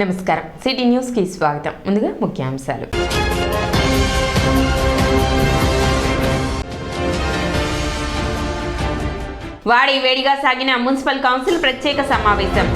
నమస్కారం city news కి స్వాగతం. ముందుగా ముఖ్యాంశాలు. వాడి వేడిగా సాగిన మున్సిపల్ కౌన్సిల్ ప్రత్యేక సమావేశం.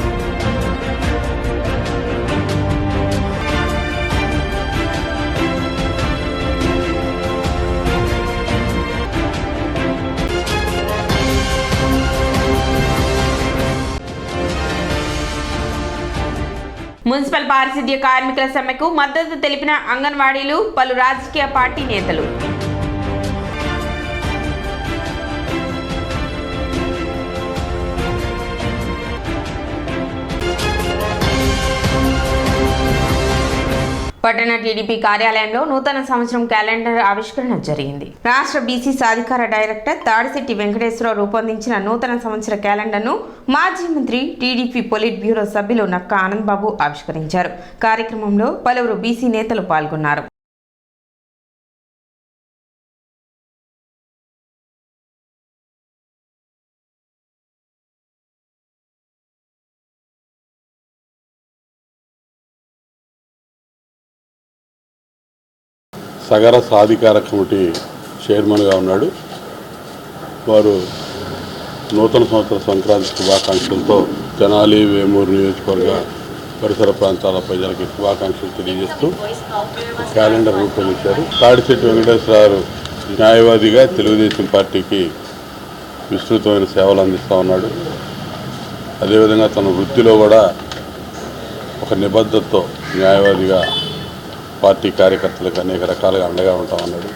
మున్సిపల్ పారిశుద్ధ్య కార్మికుల సమ్మెకు మద్దతు తెలిపిన అంగన్వాడీలు, పలు రాజకీయ పార్టీ నేతలు. పట్టణ టీడీపీ కార్యాలయంలో నూతన సంవత్సరం క్యాలెండర్ ఆవిష్కరణ జరిగింది. రాష్ట్ర బీసీ సాధికార డైరెక్టర్ తాడిశెట్టి వెంకటేశ్వరరావు రూపొందించిన నూతన సంవత్సర క్యాలెండర్ను మాజీ మంత్రి, టీడీపీ పొలిట్ బ్యూరో సభ్యులు నక్కా ఆనందబాబు ఆవిష్కరించారు. కార్యక్రమంలో పలువురు బీసీ నేతలు పాల్గొన్నారు. సగర సాధికార కమిటీ చైర్మన్గా ఉన్నాడు. వారు నూతన సంవత్సర సంక్రాంతి శుభాకాంక్షలతో తెనాలి, వేమూరు నియోజకవర్గ పరిసర ప్రాంతాల ప్రజలకి శుభాకాంక్షలు తెలియజేస్తూ క్యాలెండర్ రూపొందించారు. తాడిశెట్టి వెంకటేశ్వరరావు న్యాయవాదిగా తెలుగుదేశం పార్టీకి విస్తృతమైన సేవలు అందిస్తూ ఉన్నాడు. అదేవిధంగా తన వృత్తిలో కూడా ఒక నిబద్ధతతో న్యాయవాదిగా పార్టీ కార్యకర్తలకు అనేక రకాలుగా అండగా ఉంటామన్నాడు.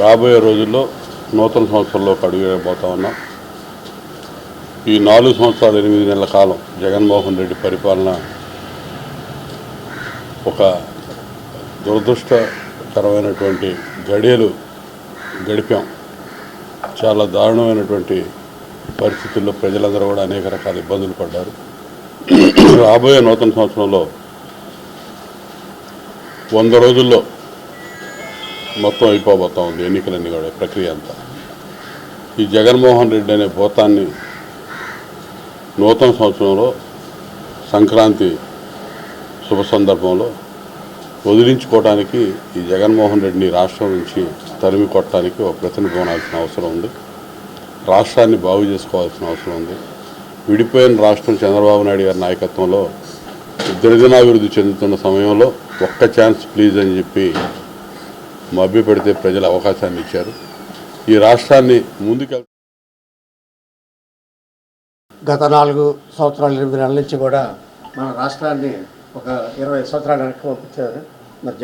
రాబోయే రోజుల్లో నూతన సంవత్సరంలోకి అడుగుపోతా ఉన్నాం. ఈ 4 సంవత్సరాలు 8 నెలల కాలం జగన్మోహన్ రెడ్డి పరిపాలన ఒక దురదృష్టకరమైనటువంటి గడియలు గడిపాం. చాలా దారుణమైనటువంటి పరిస్థితుల్లో ప్రజలందరూ కూడా అనేక రకాల ఇబ్బందులు పడ్డారు. రాబోయే నూతన సంవత్సరంలో 100 రోజుల్లో మొత్తం అయిపోబోతా ఉంది ఎన్నికలన్నీ కూడా ప్రక్రియ అంతా. ఈ జగన్మోహన్ రెడ్డి అనే భూతాన్ని నూతన సంవత్సరంలో సంక్రాంతి శుభ సందర్భంలో వదిలించుకోవడానికి ఈ జగన్మోహన్ రెడ్డిని రాష్ట్రం నుంచి తరిమి కొట్టడానికి ఒక ప్రతినిధి అవసరం ఉంది. రాష్ట్రాన్ని బాగు చేసుకోవాల్సిన అవసరం ఉంది. విడిపోయిన రాష్ట్రం చంద్రబాబు నాయుడు గారి నాయకత్వంలో దినదినాభివృద్ధి చెందుతున్న సమయంలో ఒక్క ఛాన్స్ ప్లీజ్ అని చెప్పి మభ్యపెడితే ప్రజలు అవకాశాన్ని ఇచ్చారు. ఈ రాష్ట్రాన్ని ముందుకు గత 4 సంవత్సరాలు 8 నెలల నుంచి కూడా మన రాష్ట్రాన్ని ఒక 20 సంవత్సరాల వెనక్కి పంపించారు మరి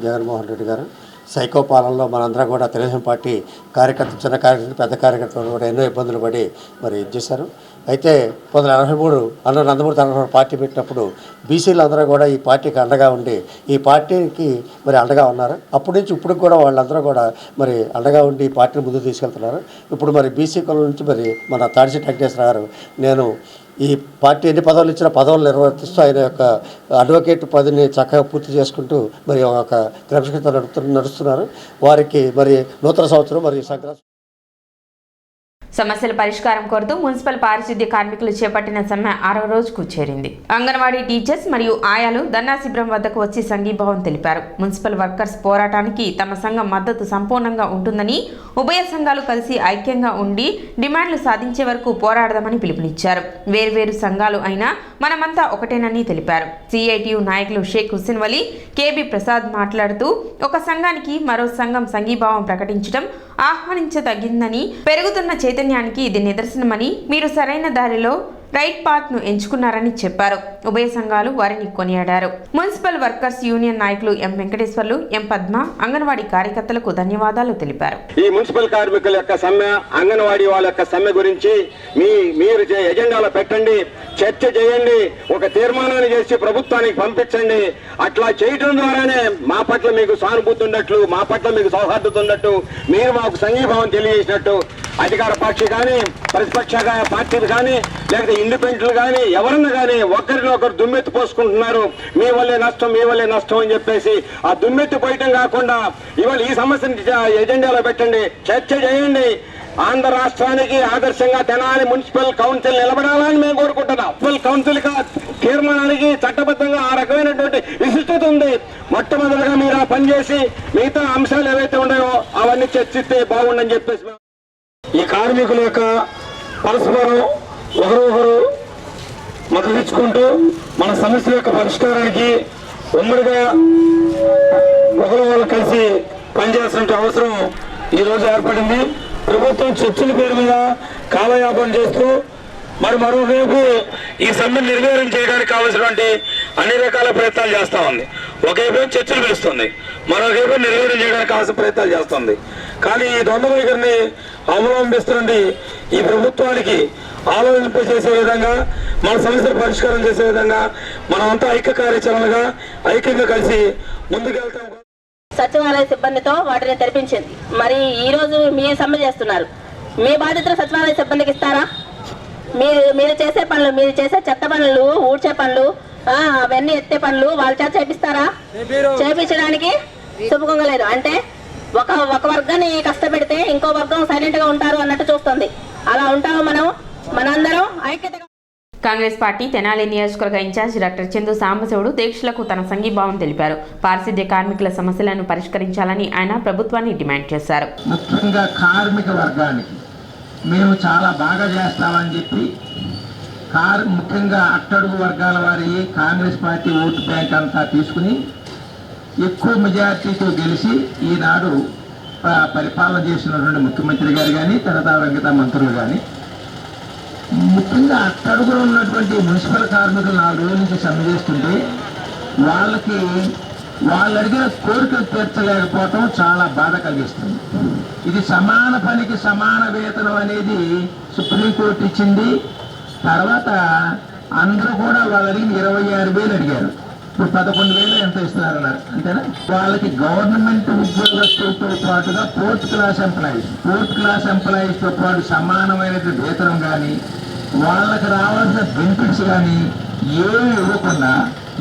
జగన్మోహన్ రెడ్డి గారు. సైకో పాలనలో మనందరం కూడా తెలుగుదేశం పార్టీ కార్యకర్తలు, చిన్న కార్యకర్తలు, పెద్ద కార్యకర్తలు కూడా ఎన్నో ఇబ్బందులు పడి మరి ఇది చేశారు. అయితే 1983 నందమూరి తారక పార్టీ పెట్టినప్పుడు బీసీలు అందరూ కూడా ఈ పార్టీకి అండగా ఉండి ఈ పార్టీకి మరి అండగా ఉన్నారు. అప్పటి నుంచి ఇప్పుడు కూడా వాళ్ళందరూ కూడా మరి అండగా ఉండి ఈ పార్టీని ముందుకు తీసుకెళ్తున్నారు. ఇప్పుడు మరి బీసీ కులం నుంచి మరి మన తాడిశెట్టి వెంకటేశ్వర గారు నేను ఈ పార్టీ ఎన్ని పదవులు ఇచ్చినా పదవులు నిర్వర్తిస్తూ ఆయన యొక్క అడ్వకేట్ పదవిని చక్కగా పూర్తి చేసుకుంటూ మరి ఒక క్రమశిక్షణ నడుస్తున్నారు. వారికి మరి నూతన సంవత్సరం మరి సంక్రాంతి సమస్యల పరిష్కారం కోరుతూ మున్సిపల్ పారిశుద్ధ్య కార్మికులు చేపట్టిన సమ్మె 6వ రోజుకు చేరింది. అంగన్వాడీ టీచర్స్ మరియు ఆయాలు ధర్నా శిబిరం వద్దకు వచ్చి సంఘీభావం తెలిపారు. మున్సిపల్ వర్కర్స్ పోరాటానికి తమ సంఘం మద్దతు సంపూర్ణంగా ఉంటుందని, ఉభయ సంఘాలు కలిసి ఐక్యంగా ఉండి డిమాండ్లు సాధించే వరకు పోరాడదామని పిలుపునిచ్చారు. వేర్వేరు సంఘాలు అయినా మనమంతా ఒకటేనని తెలిపారు. సిఐటియు నాయకులు షేక్ హుస్సేన్ వలీ, కేబీ ప్రసాద్ మాట్లాడుతూ ఒక సంఘానికి మరో సంఘం సంఘీభావం ప్రకటించడం ఆహ్వానించదగిందని, పెరుగుతున్న చైతన్యానికి ఇది నిదర్శనమని, మీరు సరైన దారిలో రైట్ పాత్ ను ఎంచుకున్నారని చెప్పారు. ఉభయ సంఘాలు వారిని కొనియాడారు. మున్సిపల్ వర్కర్స్ యూనియన్ నాయకులు ఎం వెంకటేశ్వర్లు, ఎం పద్మ అంగన్వాడీ కార్యకర్తలకు ధన్యవాదాలు తెలిపారు. ఈ మున్సిపల్ కార్మికుల యొక్క సమ్మె, అంగన్వాడీ వాళ్ళ యొక్క సమ్మె గురించి మీరు ఎజెండాలో పెట్టండి, చర్చ చేయండి, ఒక తీర్మానాన్ని చేసి ప్రభుత్వానికి పంపించండి. అట్లా చేయడం ద్వారానే మా పట్ల మీకు సానుభూతి ఉన్నట్లు, మా పట్ల మీకు సౌహార్దత ఉన్నట్టు, మీరు మాకు సంఘీభావం తెలియజేసినట్టు అధికార పార్టీ కానీ, ప్రతిపక్ష పార్టీలు కానీ, లేకపోతే ఇండిపెండెంట్లు కానీ ఎవరన్నా కానీ ఒకరినొకరు దుమ్మెత్తి పోసుకుంటున్నారు. మీ వల్లే నష్టం, మీ వల్లే నష్టం అని చెప్పేసి ఆ దుమ్మెత్తి పోయటం కాకుండా ఇవాళ ఈ సమస్యని ఎజెండాలో పెట్టండి, చర్చ చేయండి. ఆంధ్ర రాష్ట్రానికి ఆదర్శంగా తెనాలి మున్సిపల్ కౌన్సిల్ నిలబడాలని మేము కోరుకుంటున్నాం. మున్సిపల్ కౌన్సిల్ తీర్మానానికి చట్టబద్ధంగా ఆ రకమైనటువంటి విశిష్టత ఉంది. మొట్టమొదటిగా మీరు ఆ పనిచేసి మిగతా అంశాలు ఏవైతే ఉన్నాయో అవన్నీ చర్చిస్తే బాగుండని చెప్పేసి ఈ కార్మికుల యొక్క పరస్పరం ఒకరొకరు మద్దతు ఇచ్చుకుంటూ మన సమస్య యొక్క పరిష్కారానికి ఉమ్మడిగా ఒకరు కలిసి పనిచేయాల్సిన అవసరం ఈ రోజు ఏర్పడింది. ప్రభుత్వం చర్చల పేరు మీద కాలయాపన చేస్తూ మరోవైపు ఈ సమ్మె నిర్వీర్యం చేయడానికి కావాల్సినటువంటి అన్ని రకాల ప్రయత్నాలు చేస్తా ఉంది. ఒకవైపు చర్చలు పిలుస్తుంది, మరోవైపు నిర్వీర్యం చేయడానికి కావాల్సిన ప్రయత్నాలు చేస్తుంది. కానీ ఈ ద్వంద్వ వైఖరిని అవలంబిస్తున్నది ఈ ప్రభుత్వానికి ఆలోచింపజేసే విధంగా, మన సమస్యలు పరిష్కారం చేసే విధంగా మనమంతా ఐక్య కార్యాచరణగా ఐక్యంగా కలిసి ముందుకెళ్తాం. సచివాలయ సిబ్బందితో వాటిని తెరిపించింది. మరి ఈ రోజు మీ సమ్మె చేస్తున్నారు. మీ బాధ్యతలు సచివాలయ సిబ్బందికి ఇస్తారా? మీరు చేసే పనులు, మీరు చేసే చెత్త పనులు, ఊడ్చే పనులు, అవన్నీ ఎత్తే పనులు వాళ్ళ చేత చేపిస్తారా? చేపించడానికి సుముఖంగా లేదు. అంటే ఒక వర్గాన్ని కష్టపెడితే ఇంకో వర్గం సైలెంట్ గా ఉంటారు అన్నట్టు చూస్తుంది. అలా ఉంటాము మనందరం ఐక్యతగా. కాంగ్రెస్ పార్టీ తెనాలి నియోజకవర్గ ఇన్ఛార్జ్ డాక్టర్ చందు సాంబశివుడు దీక్షలకు తన సంఘీభావం తెలిపారు. పారిశుద్ధ్య కార్మికుల సమస్యలను పరిష్కరించాలని ఆయన ప్రభుత్వాన్ని డిమాండ్ చేశారు. ముఖ్యంగా కార్మిక వర్గానికి మేము చాలా బాగా చేస్తామని చెప్పి ముఖ్యంగా అట్టడుగు వర్గాల వారి కాంగ్రెస్ పార్టీ ఓటు బ్యాంక్ అంతా తీసుకుని ఎక్కువ మెజార్టీతో గెలిచి ఈనాడు పరిపాలన చేసినటువంటి ముఖ్యమంత్రి గారు కానీ తర్వాత మిగతా మంత్రులు కానీ ముఖ్యంగా అట్టడుగులో ఉన్నటువంటి మున్సిపల్ కార్మికులు 4 రోజుల నుంచి సమ్మె చేస్తుంటే వాళ్ళు అడిగిన కోరికలు తీర్చలేకపోవటం చాలా బాధ కలిగిస్తుంది. ఇది సమాన పనికి సమాన వేతనం అనేది సుప్రీంకోర్టు ఇచ్చింది. తర్వాత అందరూ కూడా వాళ్ళు అడిగిన 26,000 అడిగారు. ఇప్పుడు 11,000 ఎంత ఇస్తున్నారన్నారు. అంతేనా? వాళ్ళకి గవర్నమెంట్ ఉద్యోగస్తులతో పాటుగా ఫోర్త్ క్లాస్ ఎంప్లాయీస్ తో పాటు సమానమైనటువంటి వేతనం కానీ వాళ్ళకి రావాల్సిన బెనిఫిట్స్ కానీ ఏమి ఇవ్వకుండా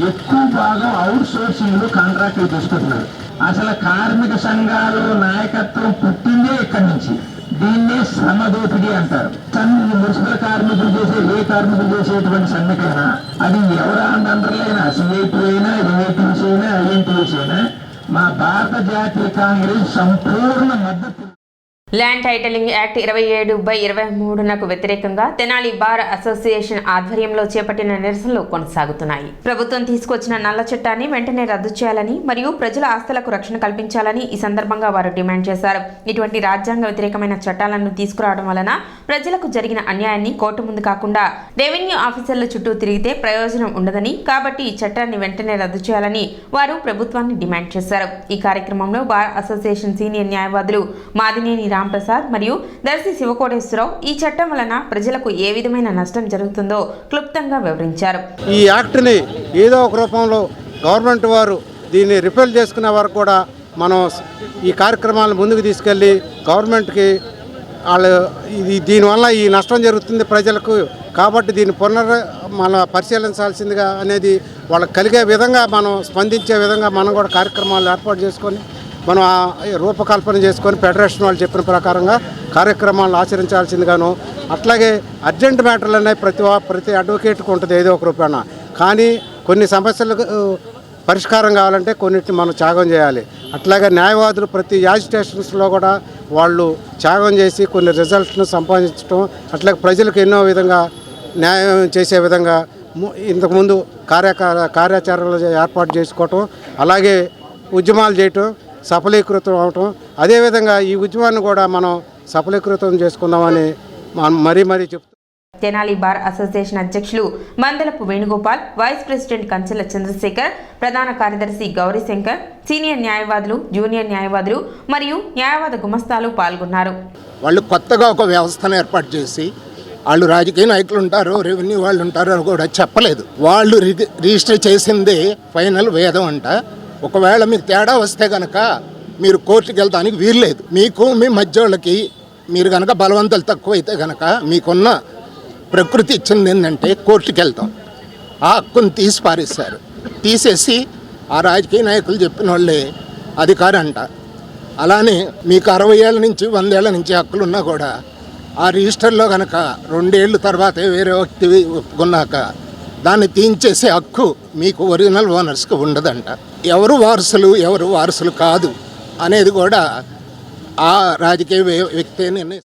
ఎక్కువ భాగం అవుట్ సోర్సింగ్ కాంట్రాక్టులు తీసుకుంటున్నారు. అసలు కార్మిక సంఘాలు నాయకత్వం పుట్టిందే ఇక్కడి నుంచి. దీన్నే శ్రమ దోపిడీ అంటారు. మున్సిపల్ కార్మికులు చేసే ఏ కార్మికులు చేసేటువంటి సమ్మెకైనా అది ఎవరు అండర్లైనా సిఐటి అయినా ఏఐటీసీ అయినా ఐఎన్టీసీ అయినా మా భారత జాతీయ కాంగ్రెస్ సంపూర్ణ మద్దతు. ల్యాండ్ టైటిలింగ్ యాక్ట్ 27/23కు వ్యతిరేకంగా తెనాలి బార్ అసోసియేషన్ ఆధ్వర్యంలో చేపట్టిన నిరసనలు కొనసాగుతున్నాయి. ప్రభుత్వం తీసుకొచ్చిన నల్ల చట్టాన్ని వెంటనే రద్దు చేయాలని మరియు ప్రజల ఆస్తులకు రక్షణ కల్పించాలని ఈ సందర్భంగా వారు డిమాండ్ చేశారు. ఇటువంటి రాజ్యాంగ వ్యతిరేకమైన చట్టాలను తీసుకురావడం వలన ప్రజలకు జరిగిన అన్యాయాన్ని కోర్టు ముందు కాకుండా రెవెన్యూ ఆఫీసర్ల చుట్టూ తిరిగితే ప్రయోజనం ఉండదని, కాబట్టి ఈ చట్టాన్ని వెంటనే రద్దు చేయాలని వారు ప్రభుత్వాన్ని డిమాండ్ చేశారు. ఈ కార్యక్రమంలో బార్ అసోసియేషన్ సీనియర్ న్యాయవాదులు మాదినేని రాంప్రసాద్ మరియు దర్శి శివకోటేశ్వరరావు ఈ చట్టం వలన ప్రజలకు ఏ విధమైన నష్టం జరుగుతుందో క్లుప్తంగా వివరించారు. ఈ యాక్ట్ని ఏదో ఒక రూపంలో గవర్నమెంట్ వారు దీన్ని రిపెల్ చేసుకునే వరకు కూడా మనం ఈ కార్యక్రమాలను ముందుకు తీసుకెళ్ళి గవర్నమెంట్కి దీనివల్ల ఈ నష్టం జరుగుతుంది ప్రజలకు, కాబట్టి దీన్ని మనం పరిశీలించాల్సిందిగా అనేది వాళ్ళకి కలిగే విధంగా మనం స్పందించే విధంగా మనం కూడా కార్యక్రమాలు ఏర్పాటు చేసుకొని మనం రూపకల్పన చేసుకొని ఫెడరేషన్ వాళ్ళు చెప్పిన ప్రకారంగా కార్యక్రమాలను ఆచరించాల్సిందిగాను, అట్లాగే అర్జెంట్ మ్యాటర్లు అనేవి ప్రతి అడ్వకేట్కి ఉంటుంది ఏదో ఒక రూపాన. కానీ కొన్ని సమస్యలకు పరిష్కారం కావాలంటే కొన్నిటిని మనం త్యాగం చేయాలి. అట్లాగే న్యాయవాదులు ప్రతి యాజిటేషన్స్లో కూడా వాళ్ళు త్యాగం చేసి కొన్ని రిజల్ట్ను సంపాదించడం, అట్లాగే ప్రజలకు ఎన్నో విధంగా న్యాయం చేసే విధంగా ఇంతకుముందు కార్యాచరణలు ఏర్పాటు చేసుకోవటం, అలాగే ఉద్యమాలు చేయటం, సఫలీకృతం అవటం, అదేవిధంగా ఈ ఉద్యమాన్ని కూడా మనం సఫలీకృతం చేసుకుందామని మరీ చెప్తాం. తెనాలి బార్ అసోసియేషన్ అధ్యక్షులు మందలపు వేణుగోపాల్, వైస్ ప్రెసిడెంట్ కంచెల చంద్రశేఖర్, ప్రధాన కార్యదర్శి గౌరీశంకర్, సీనియర్ న్యాయవాదులు, జూనియర్ న్యాయవాదులు మరియు న్యాయవాద గుమస్తాలు పాల్గొన్నారు. వాళ్ళు కొత్తగా ఒక వ్యవస్థను ఏర్పాటు చేసి వాళ్ళు రాజకీయ నాయకులు ఉంటారు, రెవెన్యూ వాళ్ళు ఉంటారు అని కూడా చెప్పలేదు. వాళ్ళు రిజిస్టర్ చేసింది ఫైనల్ వేదం అంట. ఒకవేళ మీకు తేడా వస్తే కనుక మీరు కోర్టుకి వెళ్తానికి వీల్లేదు. మీకు మీ మధ్యలోకి మీరు కనుక బలవంతులు తక్కువైతే కనుక మీకున్న ప్రకృతి ఇచ్చింది ఏంటంటే కోర్టుకి వెళ్తాం. ఆ హక్కును తీసి పారేస్తారు. తీసేసి ఆ రాజకీయ నాయకులు చెప్పిన వాళ్ళే అధికారం అంట. అలానే మీకు 60 ఏళ్ళ నుంచి 100 ఏళ్ళ నుంచి హక్కులు ఉన్నా కూడా ఆ రిజిస్టర్లో కనుక 2 ఏళ్ళ తర్వాత వేరే వ్యక్తి ఒప్పుకున్నాక దాన్ని తీయించేసే హక్కు మీకు ఒరిజినల్ ఓనర్స్కి ఉండదంట. ఎవరు వారసులు కాదు అనేది కూడా ఆ రాజకీయ వ్యక్తి నిర్ణయిస్తారు.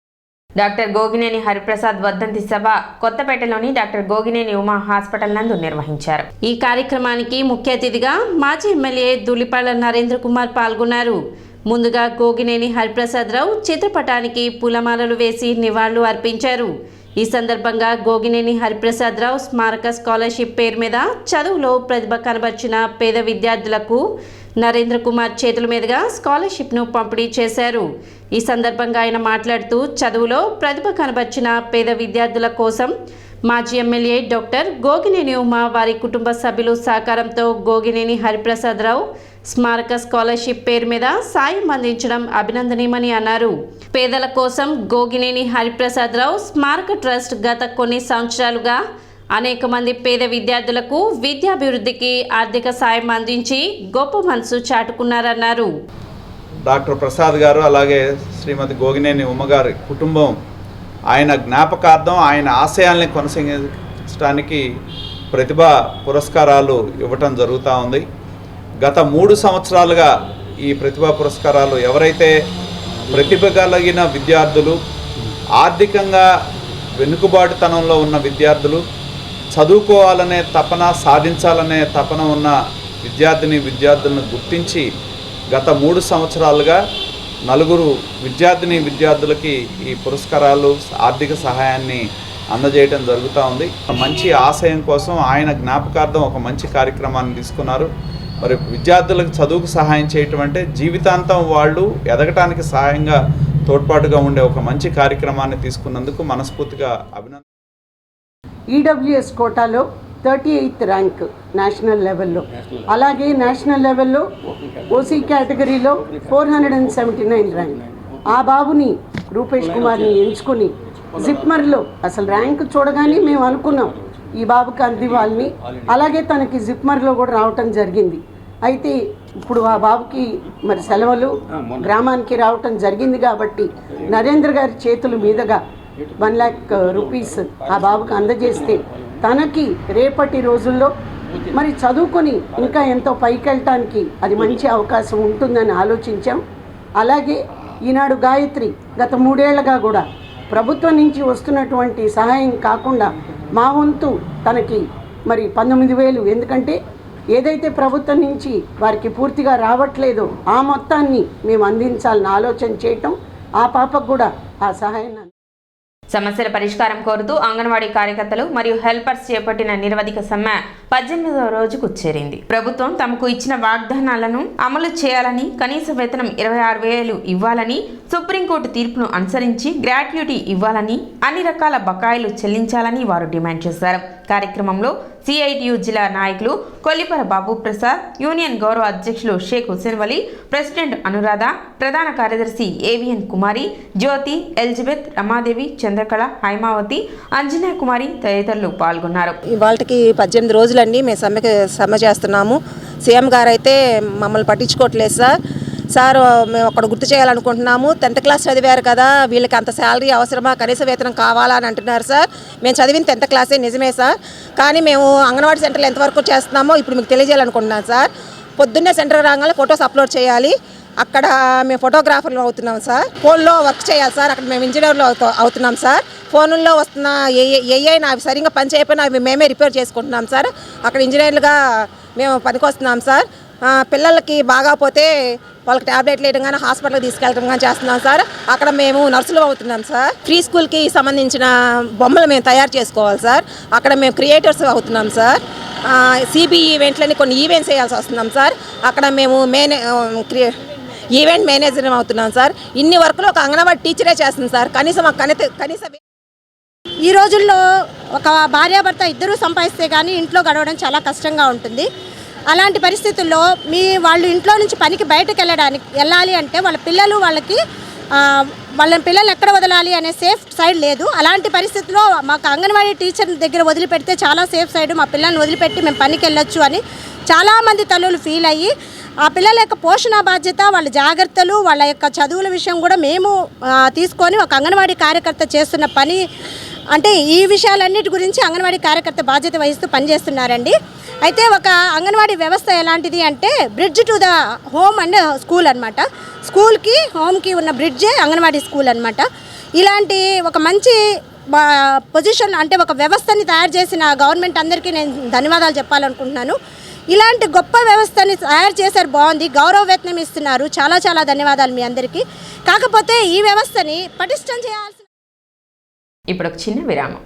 డాక్టర్ గోగినేని హరిప్రసాద్ వర్ధంతి సభ కొత్తపేటలోని డాక్టర్ గోగినేని ఉమా హాస్పిటల్ నందు నిర్వహించారు. ఈ కార్యక్రమానికి ముఖ్య అతిథిగా మాజీ ఎమ్మెల్యే ధూళిపాళ్ల నరేంద్ర కుమార్ పాల్గొన్నారు. ముందుగా గోగినేని హరిప్రసాద్ రావు చిత్రపటానికి పూలమాలలు వేసి నివాళులు అర్పించారు. ఈ సందర్భంగా గోగినేని హరిప్రసాద్ రావు స్మారక స్కాలర్షిప్ పేరు మీద చదువులో ప్రతిభ కనబర్చిన పేద విద్యార్థులకు నరేంద్ర కుమార్ చేతుల మీదుగా స్కాలర్షిప్ను పంపిణీ చేశారు. ఈ సందర్భంగా ఆయన మాట్లాడుతూ చదువులో ప్రతిభ కనబర్చిన పేద విద్యార్థుల కోసం మాజీ ఎమ్మెల్యే డాక్టర్ గోగినేని ఉమా వారి కుటుంబ సభ్యులు సహకారంతో గోగినేని హరిప్రసాద్ రావు స్మారక స్కాలర్షిప్ పేరు మీద సాయం అందించడం అభినందనీయమని అన్నారు. పేదల కోసం గోగినేని హరిప్రసాద్ రావు స్మారక ట్రస్ట్ గత కొన్ని సంవత్సరాలుగా అనేక మంది పేద విద్యార్థులకు విద్యాభివృద్ధికి ఆర్థిక సాయం అందించి గొప్ప మనసు చాటుకున్నారన్నారు. డాక్టర్ ప్రసాద్ గారు అలాగే శ్రీమతి గోగినేని ఉమ్మగారి కుటుంబం ఆయన జ్ఞాపకార్థం ఆయన ఆశయాల్ని కొనసాగించడానికి ప్రతిభా పురస్కారాలు ఇవ్వటం జరుగుతూ ఉంది. గత 3 సంవత్సరాలుగా ఈ ప్రతిభా పురస్కారాలు ఎవరైతే ప్రతిభ కలిగిన విద్యార్థులు, ఆర్థికంగా వెనుకబాటుతనంలో ఉన్న విద్యార్థులు, చదువుకోవాలనే తపన, సాధించాలనే తపన ఉన్న విద్యార్థులను గుర్తించి గత 3 సంవత్సరాలుగా 4 విద్యార్థులకి ఈ పురస్కారాలు ఆర్థిక సహాయాన్ని అందజేయడం జరుగుతూ ఉంది. మంచి ఆశయం కోసం ఆయన జ్ఞాపకార్థం ఒక మంచి కార్యక్రమాన్ని తీసుకున్నారు. మరి విద్యార్థులకు చదువుకు సహాయం చేయటం అంటే జీవితాంతం వాళ్ళు ఎదగటానికి సహాయంగా తోడ్పాటుగా ఉండే ఒక మంచి కార్యక్రమాన్ని తీసుకున్నందుకు మనస్ఫూర్తిగా అభినందన. ఈడబ్ల్యూఎస్ కోటాలో 38th ర్యాంక్ నేషనల్ లెవెల్లో, అలాగే నేషనల్ లెవెల్లో ఓసీ కేటగిరీలో 479 ర్యాంక్. ఆ బాబుని రూపేష్ కుమార్ని ఎంచుకుని జిప్మర్లో అసలు ర్యాంక్ చూడగానే మేము అనుకున్నాం ఈ బాబుకి అందివ్వాలని. అలాగే తనకి జిప్మర్లో కూడా రావటం జరిగింది. అయితే ఇప్పుడు ఆ బాబుకి మరి సెలవులు గ్రామానికి రావటం జరిగింది కాబట్టి నరేంద్ర గారి చేతుల మీదుగా 1 lakh రూపీస్ ఆ బాబుకి అందజేస్తే తనకి రేపటి రోజుల్లో మరి చదువుకొని ఇంకా ఎంతో పైకి వెళ్ళటానికి అది మంచి అవకాశం ఉంటుందని ఆలోచించాం. అలాగే ఈనాడు గాయత్రి గత 3 ఏళ్లుగా కూడా ప్రభుత్వం నుంచి వస్తున్నటువంటి సహాయం కాకుండా మా వంతు తనకి మరి 19,000, ఎందుకంటే ఏదైతే ప్రభుత్వం నుంచి వారికి పూర్తిగా రావట్లేదో ఆ మొత్తాన్ని మేము అందించాలని ఆలోచన చేయటం, ఆ పాపకు కూడా ఆ సహాయాన్ని. సమస్యల పరిష్కారం కోరుతూ అంగన్వాడీ కార్యకర్తలు మరియు హెల్పర్స్ చేపట్టిన నిరవధిక సమ్మె 18వ రోజుకు చేరింది. ప్రభుత్వం తమకు ఇచ్చిన వాగ్దానాలను అమలు చేయాలని, కనీస వేతనం 26,000 ఇవ్వాలని, సుప్రీంకోర్టు తీర్పును అనుసరించి గ్రాట్యుటీ ఇవ్వాలని, అన్ని రకాల బకాయిలు చెల్లించాలని వారు డిమాండ్ చేశారు. కార్యక్రమంలో సిఐటియు జిల్లా నాయకులు కొల్లిపర బాబు ప్రసాద్, యూనియన్ గౌరవ అధ్యక్షులు షేక్ హుసేన్ వలీ, ప్రెసిడెంట్ అనురాధ, ప్రధాన కార్యదర్శి ఏవిఎన్ కుమారి, జ్యోతి, ఎలిజబెత్, రమాదేవి, చంద్రకళ, హైమావతి, అంజనా కుమారి తదితరులు పాల్గొన్నారు. ఇవాళకి 18 రోజులండి మేము సమ్మె చేస్తున్నాము. సీఎం గారు అయితే మమ్మల్ని పట్టించుకోవట్లేదు సార్. మేము అక్కడ గుర్తు చేయాలనుకుంటున్నాము. 10th క్లాస్ చదివారు కదా, వీళ్ళకి అంత శాలరీ అవసరమా, కనీస వేతనం కావాలా అని అంటున్నారు సార్. మేము చదివిన 10th క్లాసే నిజమే సార్, కానీ మేము అంగన్వాడీ సెంటర్లో ఎంతవరకు చేస్తున్నామో ఇప్పుడు మీకు తెలియజేయాలనుకుంటున్నాను సార్. పొద్దున్నే సెంటర్ రాగానే ఫొటోస్ అప్లోడ్ చేయాలి. అక్కడ మేము ఫోటోగ్రాఫర్లు అవుతున్నాం సార్. ఫోన్లో వర్క్ చేయాలి సార్. అక్కడ మేము ఇంజనీర్లు అవుతున్నాం సార్. ఫోన్లో వస్తున్న ఏఐనా అవి సరిగ్గా పని చేయకపోయినా అవి మేమే రిపేర్ చేసుకుంటున్నాం సార్. అక్కడ ఇంజనీర్లుగా మేము పనికొస్తున్నాం సార్. పిల్లలకి బాగాపోతే వాళ్ళకి ట్యాబ్లెట్లు వేయడం కానీ హాస్పిటల్కి తీసుకెళ్ళడం కానీ చేస్తున్నాం సార్. అక్కడ మేము నర్సులు అవుతున్నాం సార్. ఫ్రీ స్కూల్కి సంబంధించిన బొమ్మలు మేము తయారు చేసుకోవాలి సార్. అక్కడ మేము క్రియేటర్స్ అవుతున్నాం సార్. సిబి ఈవెంట్లని కొన్ని ఈవెంట్స్ వేయాల్సి వస్తున్నాం సార్. అక్కడ మేము ఈవెంట్ మేనేజర్ అవుతున్నాం సార్. ఇన్ని వర్క్లు ఒక అంగన్వాడీ టీచరే చేస్తుంది సార్. కనీసం ఈ రోజుల్లో ఒక భార్యాభర్త ఇద్దరూ సంపాదిస్తే కానీ ఇంట్లో గడవడం చాలా కష్టంగా ఉంటుంది. అలాంటి పరిస్థితుల్లో వాళ్ళు ఇంట్లో నుంచి పనికి బయటకు వెళ్ళాలి అంటే వాళ్ళ పిల్లలు ఎక్కడ వదలాలి అనే సేఫ్ సైడ్ లేదు. అలాంటి పరిస్థితుల్లో మాకు అంగన్వాడీ టీచర్ దగ్గర వదిలిపెడితే చాలా సేఫ్ సైడ్, మా పిల్లల్ని వదిలిపెట్టి మేము పనికి వెళ్ళొచ్చు అని చాలామంది తల్లులు ఫీల్ అయ్యి ఆ పిల్లల యొక్క పోషణ బాధ్యత, వాళ్ళ జాగ్రత్తలు, వాళ్ళ యొక్క చదువుల విషయం కూడా మేము తీసుకొని ఒక అంగన్వాడీ కార్యకర్త చేస్తున్న పని అంటే ఈ విషయాలన్నిటి గురించి అంగన్వాడీ కార్యకర్త బాధ్యత వహిస్తూ పనిచేస్తున్నారండి. అయితే ఒక అంగన్వాడీ వ్యవస్థ ఎలాంటిది అంటే bridge to the home and school అనమాట. స్కూల్కి హోమ్కి ఉన్న బ్రిడ్జే అంగన్వాడీ స్కూల్ అనమాట. ఇలాంటి ఒక మంచి పొజిషన్ అంటే ఒక వ్యవస్థని తయారు చేసిన గవర్నమెంట్ అందరికీ నేను ధన్యవాదాలు చెప్పాలనుకుంటున్నాను. ఇలాంటి గొప్ప వ్యవస్థని తయారు చేశారు, బాగుంది, గౌరవ వేతనం ఇస్తున్నారు, చాలా చాలా ధన్యవాదాలు మీ అందరికీ. కాకపోతే ఈ వ్యవస్థని పటిష్టం చేయాల్సిన ఇప్పుడు ఒక చిన్న విరామం.